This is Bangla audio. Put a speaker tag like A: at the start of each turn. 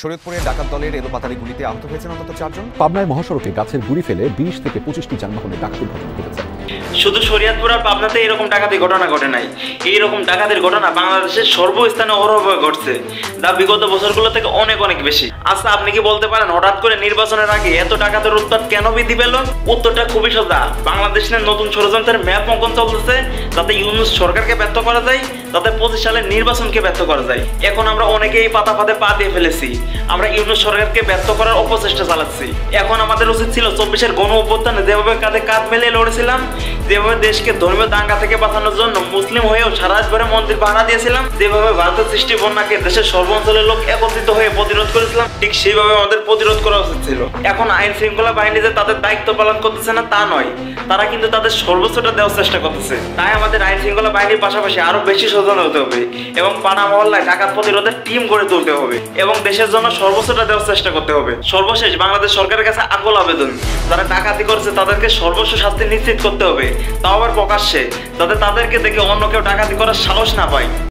A: শরীয়তপুরে ডাকাত দলের এলোপাতাড়ি গুলিতে আহত হয়েছেন অন্তত 4 জন।
B: পাবনায় মহাসড়কে গাছের গুড়ি ফেলে 20 থেকে 25টি যানবাহনে ডাকাতির ঘটনা ঘটেছে।
C: শুধু শরীয়তপুর আর পাবনাতে এরকম ডাকাতির ঘটনা ঘটে নাই, এইরকম ডাকাতির ঘটনা বাংলাদেশের সর্বস্থানে অহরহ ঘটছে, যা বিগত বছরগুলো থেকে অনেক অনেক বেশি। আচ্ছা, আপনি কি বলতে পারেন হঠাৎ করে নির্বাচনের আগে এত ডাকাতের উৎপাত কেন বৃদ্ধি পেল? উত্তরটা খুবই সোজা। বাংলাদেশের নতুন ষড়যন্ত্রের ম্যাপ অঙ্কন চলতেছে, যাতে ইউনূস সরকারকে ব্যর্থ করা যায়, যাতে 25 সালের নির্বাচনকে ব্যর্থ করা যায়। এখন আমরা অনেকেই পাতা ফাঁদে পা দিয়ে ফেলেছি, আমরা ইউনূস সরকারকে ব্যর্থ করার অপচেষ্টা চালাচ্ছি। এখন আমাদের উচিত ছিল 24-এর গণ অভ্যুত্থানে যেভাবে কাঁধে কাঁধ মিলিয়ে লড়েছিলাম, যেভাবে দেশকে ধর্মীয় দাঙ্গা থেকে বাঁচানোর জন্য মুসলিম হয়েও সারা রাতভরে মন্দির পাহারা দিয়েছিলাম, যেভাবে ভারতের সৃষ্টি বন্যাকে দেশের সর্বাঞ্চলের লোক একত্রিত হয়ে প্রতিরোধ করেছিলাম, ঠিক সেইভাবে আমাদের প্রতিরোধ করা উচিত ছিল। এখন আইন শৃঙ্খলা বাহিনী যে তাদের দায়িত্ব পালন করতেছে না তা নয়, তারা কিন্তু তাদের সর্বোচ্চটা দেওয়ার চেষ্টা করতেছে। তাই আমাদের আইন শৃঙ্খলা বাহিনীর পাশাপাশি আরো বেশি সচেতন হতে হবে এবং পাড়া মহল্লায় ডাকাত প্রতিরোধের টিম গড়ে তুলতে হবে এবং দেশের জন্য সর্বোচ্চটা দেওয়ার চেষ্টা করতে হবে। সর্বশেষ বাংলাদেশ সরকারের কাছে আকুল আবেদন, যারা ডাকাতি করছে তাদেরকে সর্বোচ্চ শাস্তি নিশ্চিত করতে হবে, তাও আবার প্রকাশ্যে, যাতে তাদেরকে দেখে অন্য কেউ ডাকাতি করার সাহস না পায়।